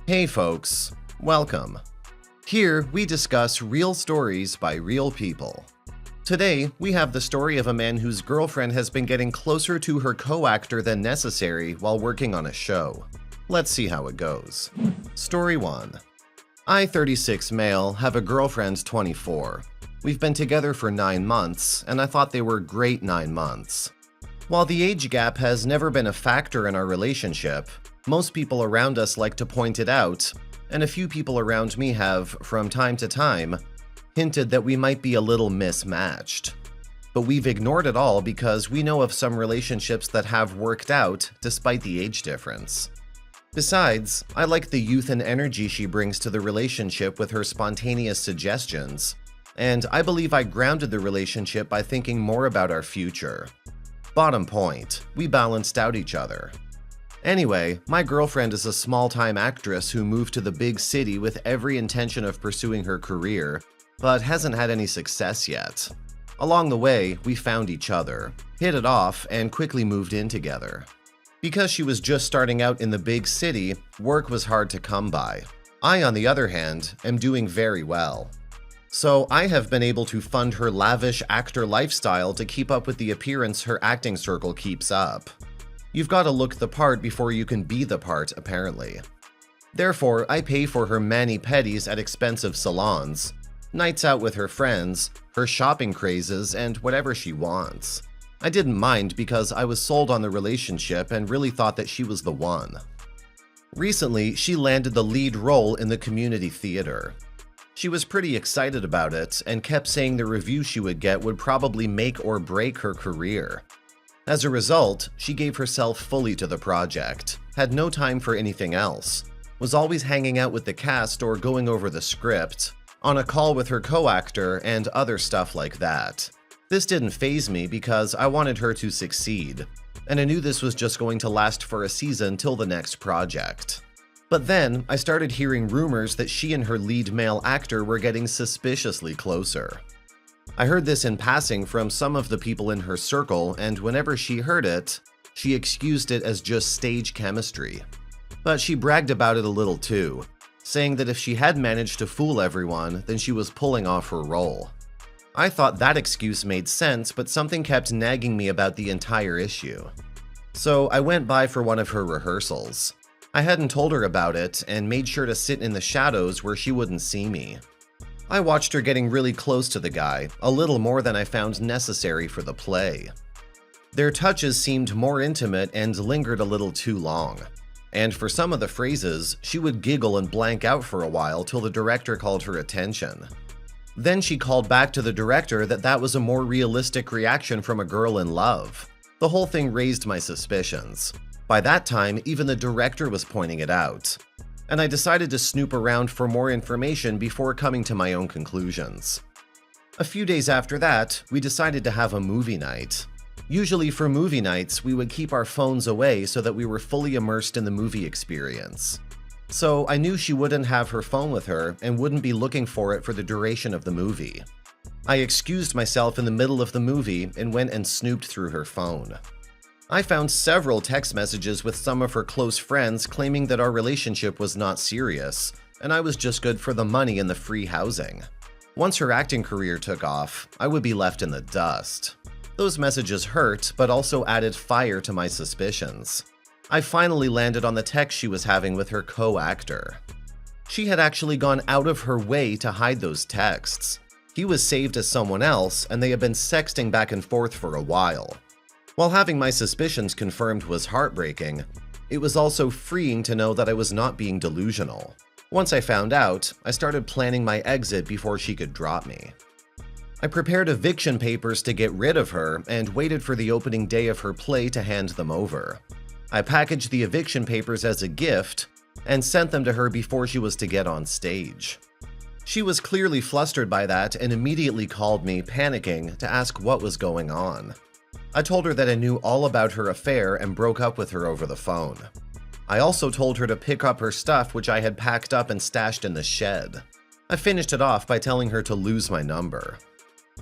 Hey folks, welcome. Here we discuss real stories by real people. Today we have the story of a man whose girlfriend has been getting closer to her co-actor than necessary while working on a show. Let's see how it goes. Story 1. I, 36 male, have a girlfriend 24. We've been together for 9 months, and I thought they were great 9 months. While the age gap has never been a factor in our relationship, most people around us like to point it out, and a few people around me have, from time to time, hinted that we might be a little mismatched. But we've ignored it all because we know of some relationships that have worked out despite the age difference. Besides, I like the youth and energy she brings to the relationship with her spontaneous suggestions, and I believe I grounded the relationship by thinking more about our future. Bottom point, we balanced out each other. Anyway, my girlfriend is a small-time actress who moved to the big city with every intention of pursuing her career, but hasn't had any success yet. Along the way, we found each other, hit it off, and quickly moved in together. Because she was just starting out in the big city, work was hard to come by. I, on the other hand, am doing very well. So I have been able to fund her lavish actor lifestyle to keep up with the appearance her acting circle keeps up. You've got to look the part before you can be the part, apparently. Therefore, I pay for her mani-pedis at expensive salons, nights out with her friends, her shopping crazes, and whatever she wants. I didn't mind because I was sold on the relationship and really thought that she was the one. Recently, she landed the lead role in the community theater. She was pretty excited about it and kept saying the review she would get would probably make or break her career. As a result, she gave herself fully to the project, had no time for anything else, was always hanging out with the cast or going over the script, on a call with her co-actor, and other stuff like that. This didn't faze me because I wanted her to succeed, and I knew this was just going to last for a season till the next project. But then, I started hearing rumors that she and her lead male actor were getting suspiciously closer. I heard this in passing from some of the people in her circle, and whenever she heard it, she excused it as just stage chemistry. But she bragged about it a little too, saying that if she had managed to fool everyone, then she was pulling off her role. I thought that excuse made sense, but something kept nagging me about the entire issue. So I went by for one of her rehearsals. I hadn't told her about it and made sure to sit in the shadows where she wouldn't see me. I watched her getting really close to the guy, a little more than I found necessary for the play. Their touches seemed more intimate and lingered a little too long. And for some of the phrases, she would giggle and blank out for a while till the director called her attention. Then she called back to the director that was a more realistic reaction from a girl in love. The whole thing raised my suspicions. By that time, even the director was pointing it out. And I decided to snoop around for more information before coming to my own conclusions. A few days after that, we decided to have a movie night. Usually for movie nights, we would keep our phones away so that we were fully immersed in the movie experience. So I knew she wouldn't have her phone with her and wouldn't be looking for it for the duration of the movie. I excused myself in the middle of the movie and went and snooped through her phone. I found several text messages with some of her close friends claiming that our relationship was not serious, and I was just good for the money and the free housing. Once her acting career took off, I would be left in the dust. Those messages hurt, but also added fire to my suspicions. I finally landed on the text she was having with her co-actor. She had actually gone out of her way to hide those texts. He was saved as someone else, and they had been sexting back and forth for a while. While having my suspicions confirmed was heartbreaking, it was also freeing to know that I was not being delusional. Once I found out, I started planning my exit before she could drop me. I prepared eviction papers to get rid of her and waited for the opening day of her play to hand them over. I packaged the eviction papers as a gift and sent them to her before she was to get on stage. She was clearly flustered by that and immediately called me, panicking, to ask what was going on. I told her that I knew all about her affair and broke up with her over the phone. I also told her to pick up her stuff, which I had packed up and stashed in the shed. I finished it off by telling her to lose my number.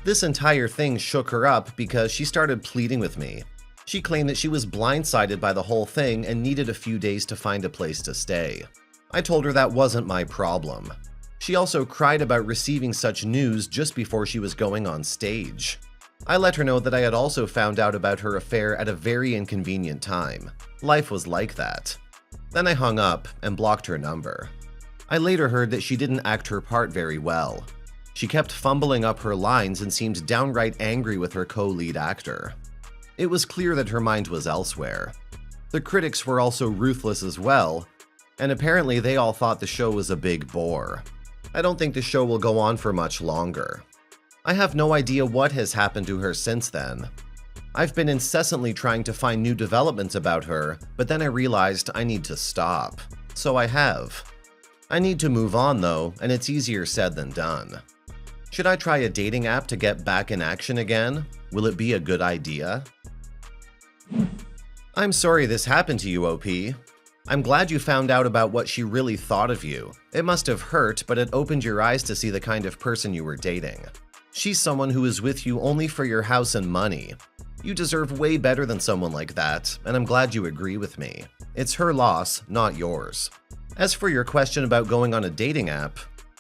This entire thing shook her up because she started pleading with me. She claimed that she was blindsided by the whole thing and needed a few days to find a place to stay. I told her that wasn't my problem. She also cried about receiving such news just before she was going on stage. I let her know that I had also found out about her affair at a very inconvenient time. Life was like that. Then I hung up and blocked her number. I later heard that she didn't act her part very well. She kept fumbling up her lines and seemed downright angry with her co-lead actor. It was clear that her mind was elsewhere. The critics were also ruthless as well, and apparently they all thought the show was a big bore. I don't think the show will go on for much longer. I have no idea what has happened to her since then. I've been incessantly trying to find new developments about her, but then I realized I need to stop. So I have. I need to move on though, and it's easier said than done. Should I try a dating app to get back in action again? Will it be a good idea? I'm sorry this happened to you, OP. I'm glad you found out about what she really thought of you. It must have hurt, but it opened your eyes to see the kind of person you were dating. She's someone who is with you only for your house and money. You deserve way better than someone like that, and I'm glad you agree with me. It's her loss, not yours. As for your question about going on a dating app,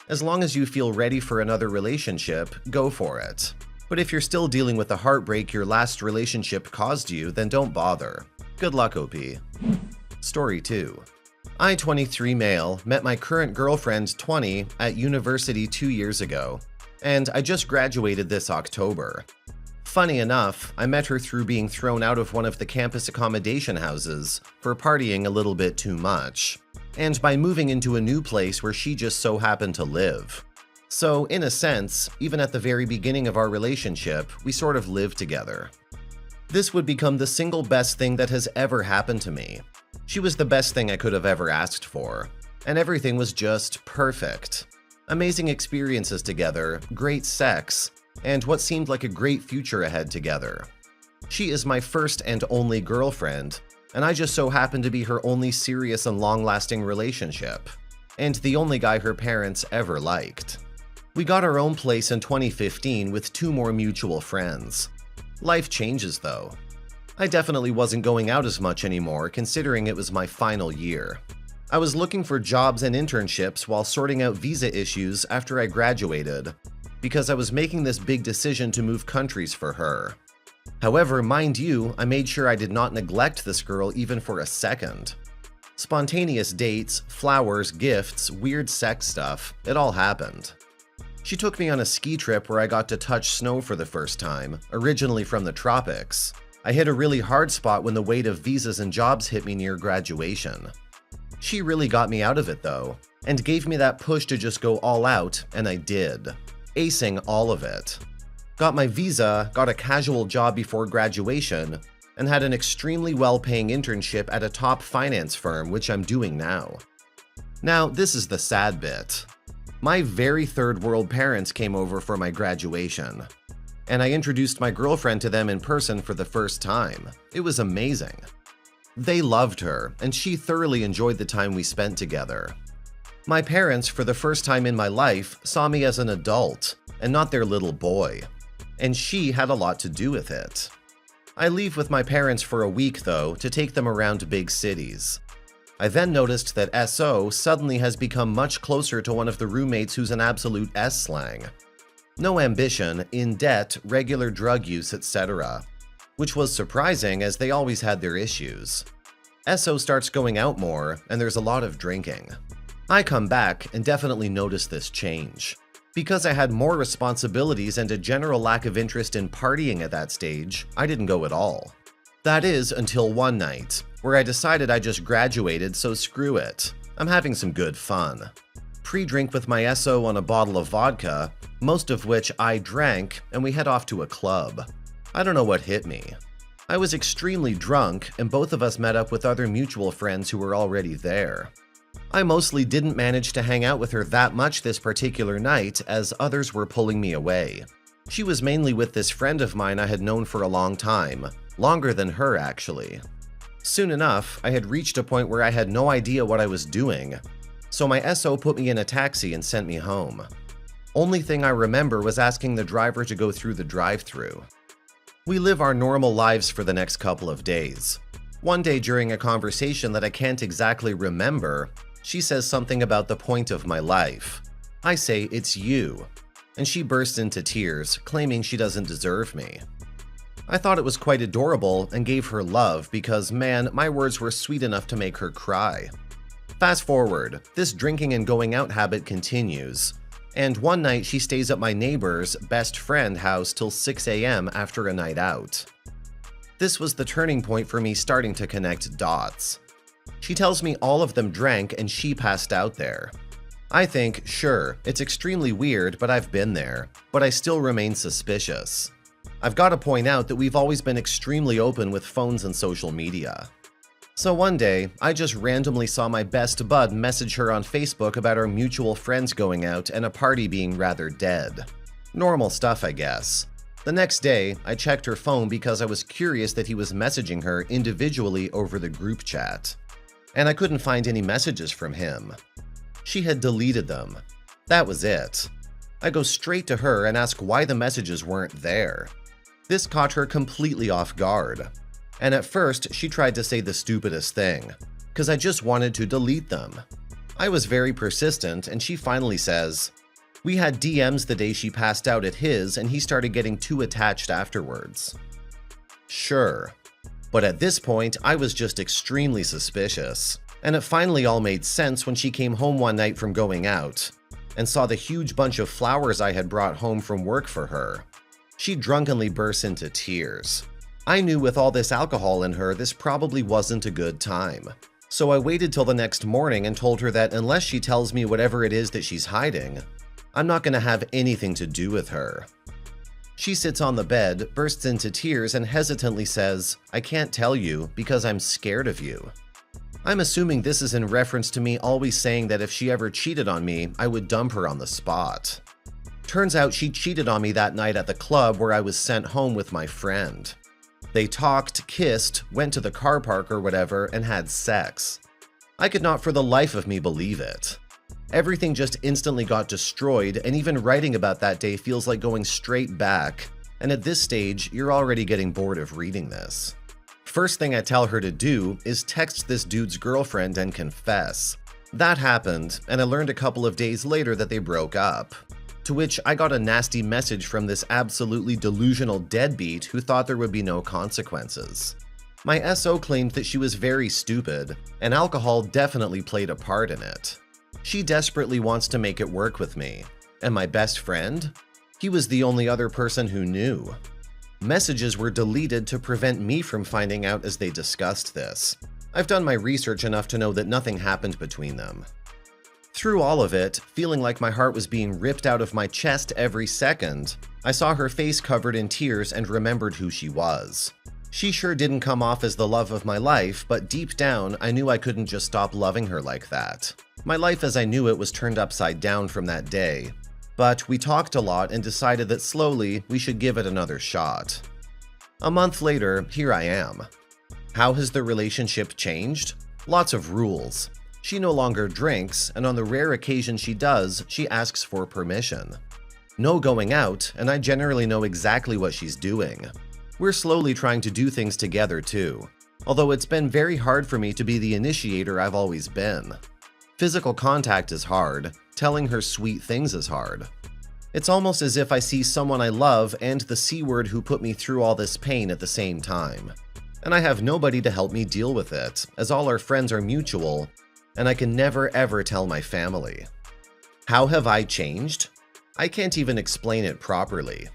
as long as you feel ready for another relationship, go for it. But if you're still dealing with the heartbreak your last relationship caused you, then don't bother. Good luck, OP. Story 2. I, 23 male, met my current girlfriend, 20, at university 2 years ago, and I just graduated this October. Funny enough, I met her through being thrown out of one of the campus accommodation houses for partying a little bit too much, and by moving into a new place where she just so happened to live. So, in a sense, even at the very beginning of our relationship, we sort of lived together. This would become the single best thing that has ever happened to me. She was the best thing I could have ever asked for, and everything was just perfect. Amazing experiences together, great sex, and what seemed like a great future ahead together. She is my first and only girlfriend, and I just so happen to be her only serious and long-lasting relationship, and the only guy her parents ever liked. We got our own place in 2015 with 2 more mutual friends. Life changes though. I definitely wasn't going out as much anymore considering it was my final year. I was looking for jobs and internships while sorting out visa issues after I graduated, because I was making this big decision to move countries for her. However, mind you, I made sure I did not neglect this girl even for a second. Spontaneous dates, flowers, gifts, weird sex stuff, it all happened. She took me on a ski trip where I got to touch snow for the first time, originally from the tropics. I hit a really hard spot when the weight of visas and jobs hit me near graduation. She really got me out of it though, and gave me that push to just go all out, and I did. Acing all of it. Got my visa, got a casual job before graduation, and had an extremely well-paying internship at a top finance firm, which I'm doing now. Now, this is the sad bit. My very third world parents came over for my graduation, and I introduced my girlfriend to them in person for the first time. It was amazing. They loved her, and she thoroughly enjoyed the time we spent together. My parents, for the first time in my life, saw me as an adult, and not their little boy, and she had a lot to do with it. I leave with my parents for a week, though, to take them around big cities. I then noticed that SO suddenly has become much closer to one of the roommates who's an absolute S-slang. No ambition, in debt, regular drug use, etc. Which was surprising as they always had their issues. SO starts going out more, and there's a lot of drinking. I come back and definitely notice this change. Because I had more responsibilities and a general lack of interest in partying at that stage, I didn't go at all. That is, until one night, where I decided I just graduated, so screw it. I'm having some good fun. Pre-drink with my SO on a bottle of vodka, most of which I drank, and we head off to a club. I don't know what hit me. I was extremely drunk, and both of us met up with other mutual friends who were already there. I mostly didn't manage to hang out with her that much this particular night, as others were pulling me away. She was mainly with this friend of mine I had known for a long time, longer than her actually. Soon enough, I had reached a point where I had no idea what I was doing, so my SO put me in a taxi and sent me home. Only thing I remember was asking the driver to go through the drive-thru. We live our normal lives for the next couple of days. One day during a conversation that I can't exactly remember, She says something about the point of my life. I say it's you, and she bursts into tears, claiming she doesn't deserve me. I thought it was quite adorable and gave her love because, man, my words were sweet enough to make her cry. Fast forward, this drinking and going out habit continues, and one night she stays at my neighbor's best friend house till 6 a.m. after a night out. This was the turning point for me starting to connect dots. She tells me all of them drank and she passed out there. I think, sure, it's extremely weird, but I've been there, but I still remain suspicious. I've got to point out that we've always been extremely open with phones and social media. So one day, I just randomly saw my best bud message her on Facebook about our mutual friends going out and a party being rather dead. Normal stuff, I guess. The next day, I checked her phone because I was curious that he was messaging her individually over the group chat. And I couldn't find any messages from him. She had deleted them. That was it. I go straight to her and ask why the messages weren't there. This caught her completely off guard. And at first, she tried to say the stupidest thing, because I just wanted to delete them. I was very persistent, and she finally says, "We had DMs the day she passed out at his, and he started getting too attached afterwards." Sure. But at this point, I was just extremely suspicious, and it finally all made sense when she came home one night from going out, and saw the huge bunch of flowers I had brought home from work for her. She drunkenly burst into tears. I knew with all this alcohol in her, this probably wasn't a good time. So I waited till the next morning and told her that unless she tells me whatever it is that she's hiding, I'm not going to have anything to do with her. She sits on the bed, bursts into tears, and hesitantly says, "I can't tell you because I'm scared of you." I'm assuming this is in reference to me always saying that if she ever cheated on me, I would dump her on the spot. Turns out she cheated on me that night at the club where I was sent home with my friend. They talked, kissed, went to the car park or whatever, and had sex. I could not for the life of me believe it. Everything just instantly got destroyed, and even writing about that day feels like going straight back, and at this stage, you're already getting bored of reading this. First thing I tell her to do is text this dude's girlfriend and confess. That happened, and I learned a couple of days later that they broke up. To which I got a nasty message from this absolutely delusional deadbeat who thought there would be no consequences. My SO claimed that she was very stupid, and alcohol definitely played a part in it. She desperately wants to make it work with me. And my best friend? He was the only other person who knew. Messages were deleted to prevent me from finding out as they discussed this. I've done my research enough to know that nothing happened between them. Through all of it, feeling like my heart was being ripped out of my chest every second, I saw her face covered in tears and remembered who she was. She sure didn't come off as the love of my life, but deep down, I knew I couldn't just stop loving her like that. My life as I knew it was turned upside down from that day. But we talked a lot and decided that slowly we should give it another shot. A month later, here I am. How has the relationship changed? Lots of rules. She no longer drinks, and on the rare occasion she does, she asks for permission. No going out, and I generally know exactly what she's doing. We're slowly trying to do things together too, although it's been very hard for me to be the initiator I've always been. Physical contact is hard, telling her sweet things is hard. It's almost as if I see someone I love and the C-word who put me through all this pain at the same time. And I have nobody to help me deal with it, as all our friends are mutual, and I can never ever tell my family. How have I changed? I can't even explain it properly.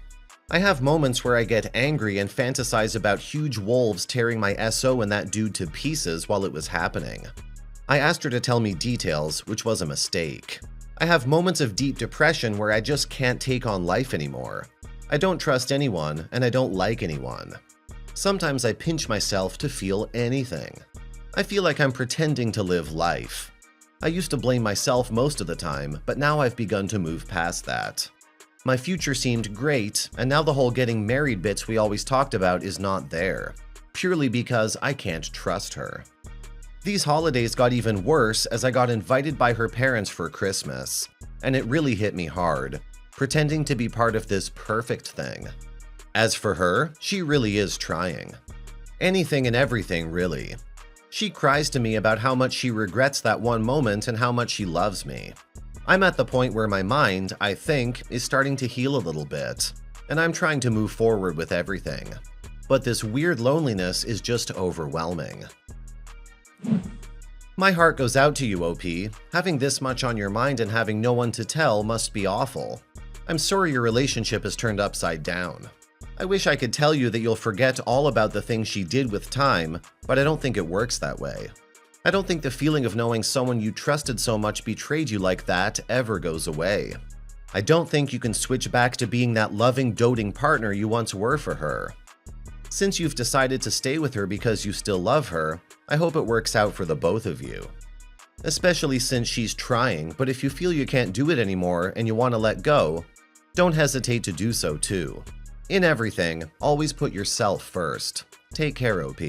I have moments where I get angry and fantasize about huge wolves tearing my SO and that dude to pieces while it was happening. I asked her to tell me details, which was a mistake. I have moments of deep depression where I just can't take on life anymore. I don't trust anyone, and I don't like anyone. Sometimes I pinch myself to feel anything. I feel like I'm pretending to live life. I used to blame myself most of the time, but now I've begun to move past that. My future seemed great, and now the whole getting married bits we always talked about is not there, purely because I can't trust her. These holidays got even worse as I got invited by her parents for Christmas, and it really hit me hard, pretending to be part of this perfect thing. As for her, she really is trying. Anything and everything, really. She cries to me about how much she regrets that one moment and how much she loves me. I'm at the point where my mind, I think, is starting to heal a little bit, and I'm trying to move forward with everything. But this weird loneliness is just overwhelming. My heart goes out to you, OP. Having this much on your mind and having no one to tell must be awful. I'm sorry your relationship has turned upside down. I wish I could tell you that you'll forget all about the things she did with time, but I don't think it works that way. I don't think the feeling of knowing someone you trusted so much betrayed you like that ever goes away. I don't think you can switch back to being that loving, doting partner you once were for her. Since you've decided to stay with her because you still love her, I hope it works out for the both of you. Especially since she's trying, but if you feel you can't do it anymore and you want to let go, don't hesitate to do so too. In everything, always put yourself first. Take care, OP.